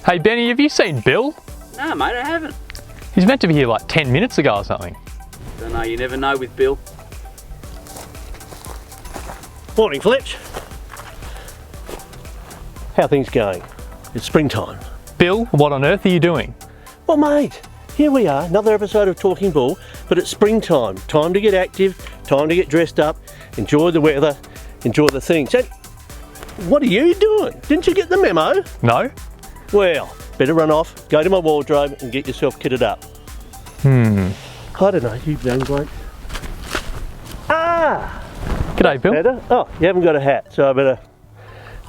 Hey Benny, have you seen Bill? No mate, I haven't. He's meant to be here like 10 minutes ago or something. Don't know, you never know with Bill. Morning Fletch. How are things going? It's springtime. Bill, what on earth are you doing? Well mate, here we are, another episode of Talking Bull, but it's springtime. Time to get active, time to get dressed up, enjoy the weather, enjoy the things. And what are you doing? Didn't you get the memo? No? Well, better run off, go to my wardrobe and get yourself kitted up. I don't know, you young bloke. G'day Bill. Better? Oh, you haven't got a hat, so I better...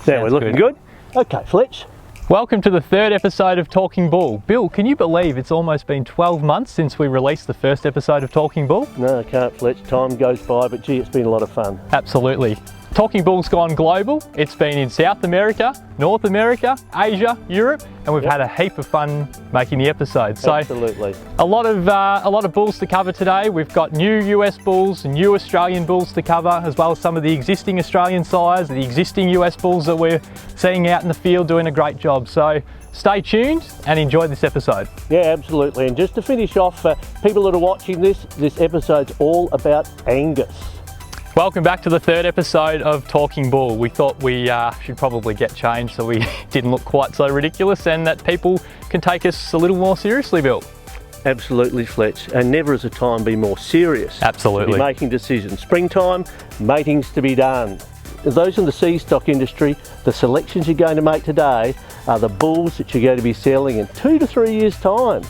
Now we're looking good. Okay, Fletch. Welcome to the third episode of Talking Bull. Bill, can you believe it's almost been 12 months since we released the first episode of Talking Bull? No, I can't, Fletch. Time goes by, but gee, it's been a lot of fun. Absolutely. Talking Bull's gone global. It's been in South America, North America, Asia, Europe, and we've had a heap of fun making the episodes. So Absolutely. a lot of bulls to cover today. We've got new US bulls and new Australian bulls to cover, as well as some of the existing Australian sires, the existing US bulls that we're seeing out in the field doing a great job. So stay tuned and enjoy this episode. Yeah, absolutely. And just to finish off, people that are watching this episode's all about Angus. Welcome back to the third episode of Talking Bull. We thought we should probably get changed so we didn't look quite so ridiculous and that people can take us a little more seriously, Bill. Absolutely, Fletch. And never has a time been more serious. Absolutely. To be making decisions. Springtime, mating's to be done. Those in the Seedstock industry, the selections you're going to make today are the bulls that you're going to be selling in 2 to 3 years' time.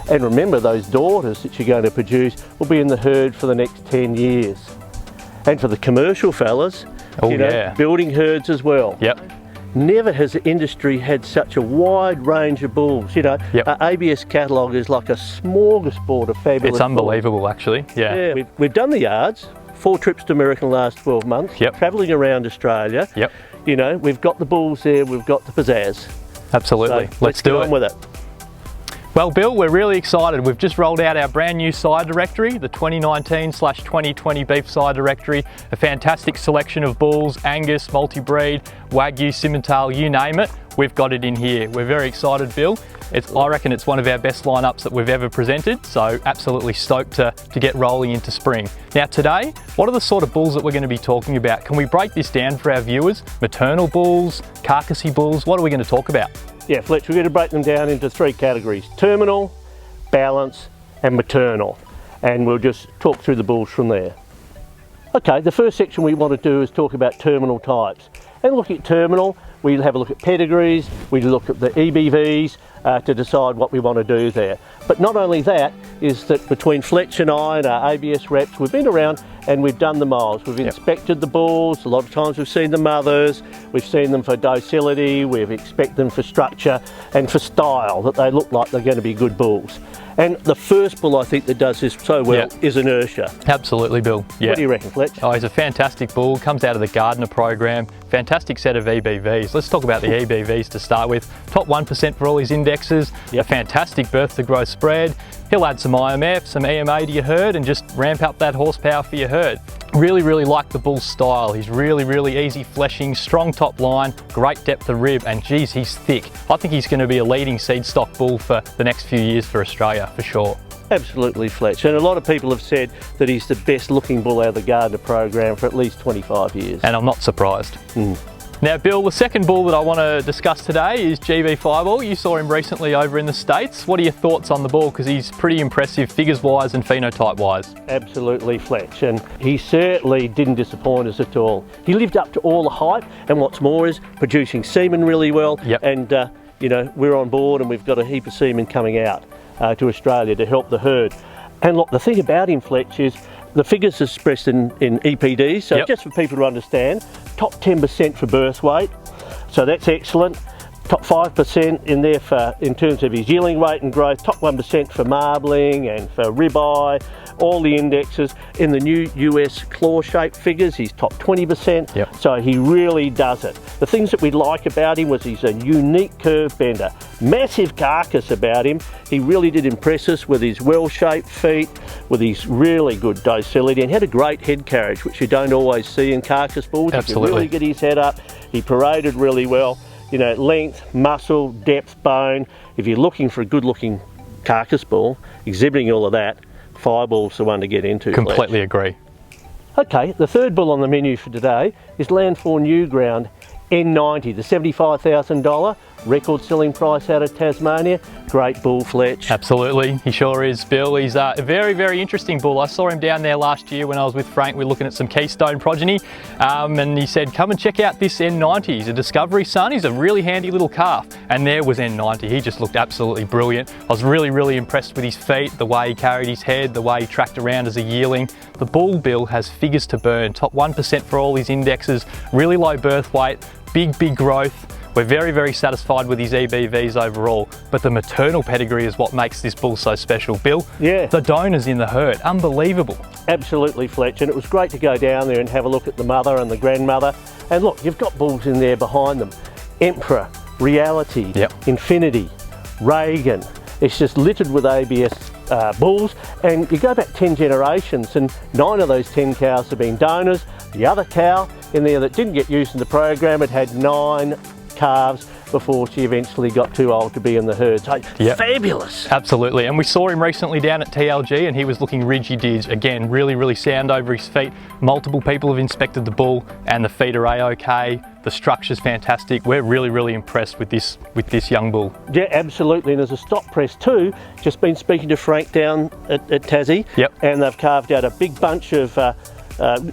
And remember, those daughters that you're going to produce will be in the herd for the next 10 years. And for the commercial fellas, building herds as well. Yep. Never has the industry had such a wide range of bulls. Our ABS catalogue is like a smorgasbord of fabulous It's unbelievable, bulls. actually. Yeah. We've done the yards, 4 trips to America in the last 12 months, travelling around Australia. Yep. We've got the bulls there, we've got the pizzazz. Absolutely. So let's do get it. on with it. Well, Bill, we're really excited. We've just rolled out our brand new sire directory, the 2019/2020 beef sire directory, a fantastic selection of bulls, Angus, multi-breed, Wagyu, Simmental, you name it. We've got it in here. We're very excited, Bill. I reckon it's one of our best lineups that we've ever presented, so absolutely stoked to get rolling into spring. Now today, what are the sort of bulls that we're going to be talking about? Can we break this down for our viewers? Maternal bulls, carcassy bulls, what are we going to talk about? Yeah, Fletch, we're going to break them down into 3 categories: terminal, balance and maternal. And we'll just talk through the bulls from there. Okay, the first section we want to do is talk about terminal types. And looking at terminal, we'll have a look at pedigrees, we look at the EBVs to decide what we want to do there. But not only that, is that between Fletch and I and our ABS reps, we've been around and we've done the miles. We've inspected the bulls, a lot of times we've seen the mothers, we've seen them for docility, we've inspected them for structure and for style, that they look like they're going to be good bulls. And the first bull I think that does this so well is Inertia. Absolutely, Bill. Yeah. What do you reckon, Fletch? Oh, he's a fantastic bull, comes out of the Gardener program, fantastic set of EBVs. Let's talk about the EBVs to start with. Top 1% for all his indexes, a fantastic birth to growth spread. He'll add some IMF, some EMA to your herd and just ramp up that horsepower for your herd. Really like the bull's style. He's really easy fleshing, strong top line, great depth of rib, and geez, he's thick. I think he's going to be a leading seed stock bull for the next few years for Australia, for sure. Absolutely, Fletch. And a lot of people have said that he's the best looking bull out of the Gardener program for at least 25 years. And I'm not surprised. Now, Bill, the second bull that I want to discuss today is GB Fireball. You saw him recently over in the States. What are your thoughts on the bull? Because he's pretty impressive figures-wise and phenotype-wise. Absolutely, Fletch. And he certainly didn't disappoint us at all. He lived up to all the hype, and what's more is producing semen really well. And, we're on board and we've got a heap of semen coming out to Australia to help the herd. And look, the thing about him, Fletch, is the figures are expressed in EPDs, so just for people to understand, top 10% for birth weight, so that's excellent. Top 5% in there in terms of his yearling weight and growth, top 1% for marbling and for ribeye, all the indexes. In the new US claw shape figures, he's top 20%, so he really does it. The things that we like about him was he's a unique curve bender, massive carcass about him. He really did impress us with his well-shaped feet, with his really good docility, and had a great head carriage, which you don't always see in carcass bulls. Absolutely. He could really get his head up, he paraded really well. you know, length, muscle, depth, bone. If you're looking for a good looking carcass bull, exhibiting all of that, Fireball's the one to get into. Completely agree. Okay, the third bull on the menu for today is Land 4 New Ground N90, the $75,000 record selling price out of Tasmania. Great bull, Fletch. Absolutely, he sure is, Bill. He's a very, very interesting bull. I saw him down there last year when I was with Frank. We were looking at some Keystone progeny, and he said, come and check out this N90. He's a Discovery son. He's a really handy little calf. And there was N90. He just looked absolutely brilliant. I was really, really impressed with his feet, the way he carried his head, the way he tracked around as a yearling. The bull, Bill, has figures to burn, top 1% for all his indexes, really low birth weight, big growth. We're very, very satisfied with his EBVs overall, but the maternal pedigree is what makes this bull so special. Bill, yeah, the donors in the herd, unbelievable. Absolutely, Fletch, and it was great to go down there and have a look at the mother and the grandmother. And look, you've got bulls in there behind them. Emperor, Reality, Infinity, Reagan. It's just littered with ABS bulls, and you go back 10 generations and 9 of those 10 cows have been donors. The other cow in there that didn't get used in the program had 9 calves before she eventually got too old to be in the herd. So fabulous. Absolutely, and we saw him recently down at TLG and he was looking ridgy-dig. Again, really, really sound over his feet. Multiple people have inspected the bull and the feet are A-OK. The structure's fantastic. We're really, really impressed with this young bull. Yeah, absolutely, and there's a stock press too. Just been speaking to Frank down at Tassie, and they've carved out a big bunch of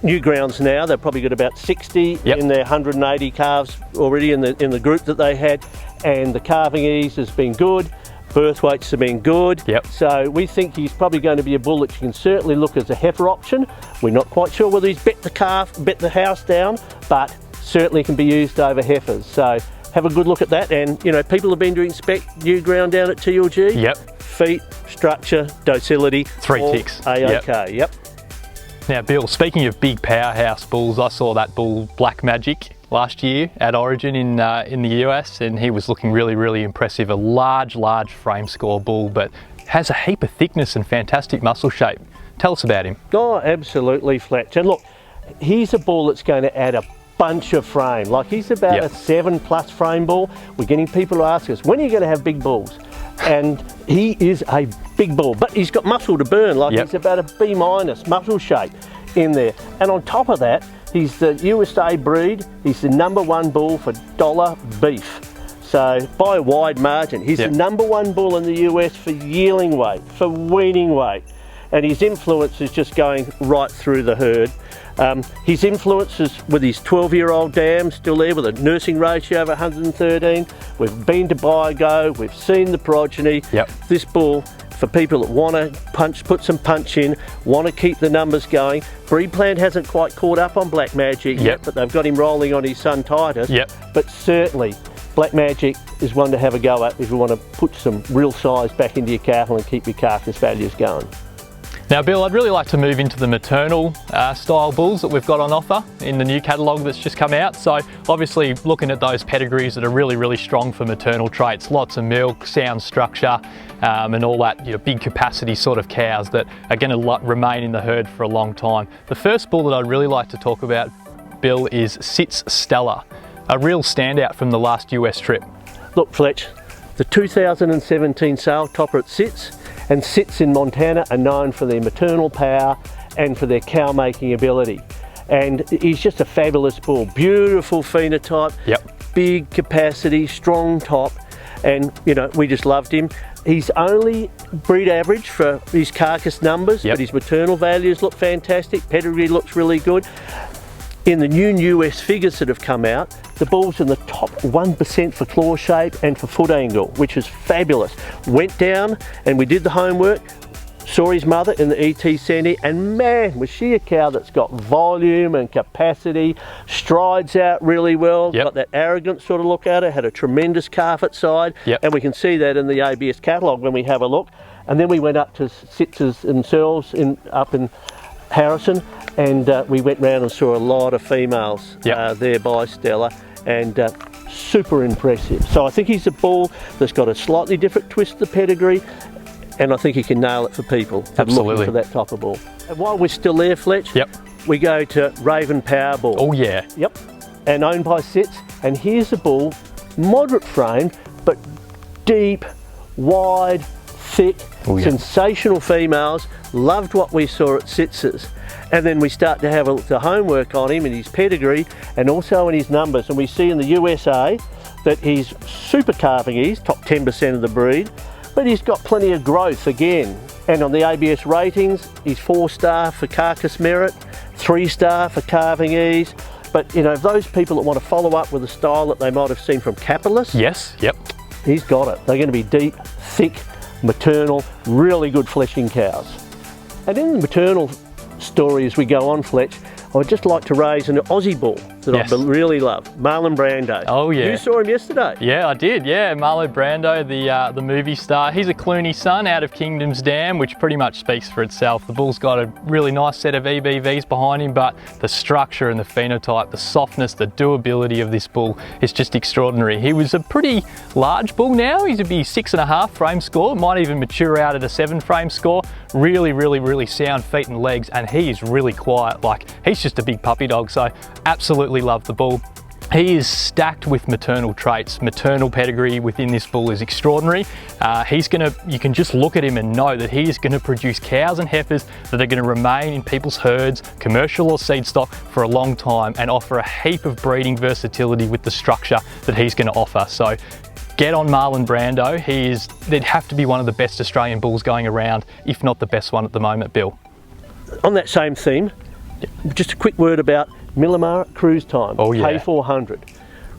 new grounds now. They've probably got about 60 in their 180 calves already in the group that they had, and the calving ease has been good, birth weights have been good. So we think he's probably going to be a bull that you can certainly look as a heifer option. We're not quite sure whether he's bet the house down, but certainly can be used over heifers. So have a good look at that, and you know, people have been to inspect new ground down at TLG. Feet, structure, docility, 3 ticks. A-OK. Now, Bill, speaking of big powerhouse bulls, I saw that bull Black Magic last year at Origin in the US, and he was looking really, really impressive. A large frame score bull, but has a heap of thickness and fantastic muscle shape. Tell us about him. Oh, absolutely, Fletch. And look, he's a bull that's going to add a bunch of frame. Like, he's about a 7+ frame bull. We're getting people to ask us, when are you going to have big bulls? And he is a big bull, but he's got muscle to burn. Like, he's about a B- muscle shape in there. And on top of that, he's the USA breed. He's the #1 bull for dollar beef. So by a wide margin, he's the #1 bull in the US for yearling weight, for weaning weight. And his influence is just going right through the herd. His influence is with his 12-year-old dam still there with a nursing ratio of 113. We've been to Biogo, we've seen the progeny. This bull, for people that want to put some punch in, want to keep the numbers going. Breed plan hasn't quite caught up on Black Magic yet, but they've got him rolling on his son Titus. But certainly, Black Magic is one to have a go at if you want to put some real size back into your cattle and keep your carcass values going. Now, Bill, I'd really like to move into the maternal style bulls that we've got on offer in the new catalogue that's just come out. So obviously looking at those pedigrees that are really, really strong for maternal traits, lots of milk, sound structure, and all that, you know, big capacity sort of cows that are going to remain in the herd for a long time. The first bull that I'd really like to talk about, Bill, is Sits Stella, a real standout from the last US trip. Look, Fletch, the 2017 sale topper at Sits, and Sits in Montana are known for their maternal power and for their cow making ability. And he's just a fabulous bull. Beautiful phenotype, big capacity, strong top, and you know, we just loved him. He's only breed average for his carcass numbers, but his maternal values look fantastic, pedigree looks really good. In the new US figures that have come out, the bull's in the top 1% for claw shape and for foot angle, which is fabulous. Went down and we did the homework, saw his mother in the ET Centre, and man, was she a cow that's got volume and capacity, strides out really well, got that arrogant sort of look at her, had a tremendous calf at side, and we can see that in the ABS catalogue when we have a look. And then we went up to Sits themselves up in Harrison, and we went round and saw a lot of females there by Stella, and super impressive. So I think he's a bull that's got a slightly different twist to the pedigree, and I think he can nail it for people looking for that type of bull. And while we're still there, Fletch, we go to Raven Powerball. Oh yeah. And owned by Sits, and here's a bull moderate frame, but deep, wide, thick, sensational females. Loved what we saw at Sitz's. And then we start to have a look at the homework on him and his pedigree and also in his numbers. And we see in the USA that he's super calving, he's top 10% of the breed, but he's got plenty of growth again. And on the ABS ratings, he's 4-star for carcass merit, 3-star for calving ease. But you know, those people that want to follow up with a style that they might have seen from Capitalist, he's got it. They're going to be deep, thick, maternal, really good fleshing cows. And in the maternal story as we go on, Fletch, I would just like to raise an Aussie bull that I really love, Marlon Brando. Oh yeah. You saw him yesterday. Yeah, I did, yeah. Marlon Brando, the movie star. He's a Clooney son out of Kingdom's Dam, which pretty much speaks for itself. The bull's got a really nice set of EBVs behind him, but the structure and the phenotype, the softness, the doability of this bull is just extraordinary. He was a pretty large bull now. He's be 6.5 frame score, might even mature out at a 7 frame score. Really sound feet and legs, and he's really quiet. Like, he's just a big puppy dog, so absolutely love the bull. He is stacked with maternal traits. Maternal pedigree within this bull is extraordinary. You can just look at him and know that he is going to produce cows and heifers that are going to remain in people's herds, commercial or seed stock, for a long time and offer a heap of breeding versatility with the structure that he's going to offer. So get on Marlon Brando. They'd have to be one of the best Australian bulls going around, if not the best one at the moment, Bill. On that same theme, just a quick word about Millamar Cruise Time, K400.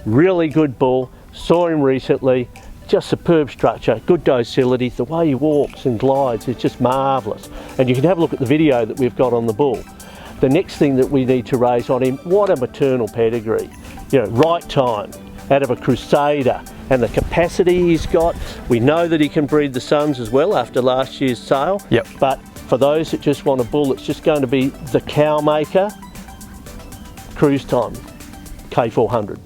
Really good bull, saw him recently, just superb structure, good docility, the way he walks and glides is just marvellous. And you can have a look at the video that we've got on the bull. The next thing that we need to raise on him, what a maternal pedigree. You know, right time, out of a Crusader, and the capacity he's got. We know that he can breed the sons as well after last year's sale. But for those that just want a bull that's just going to be the cow maker, Cruise Time, K400.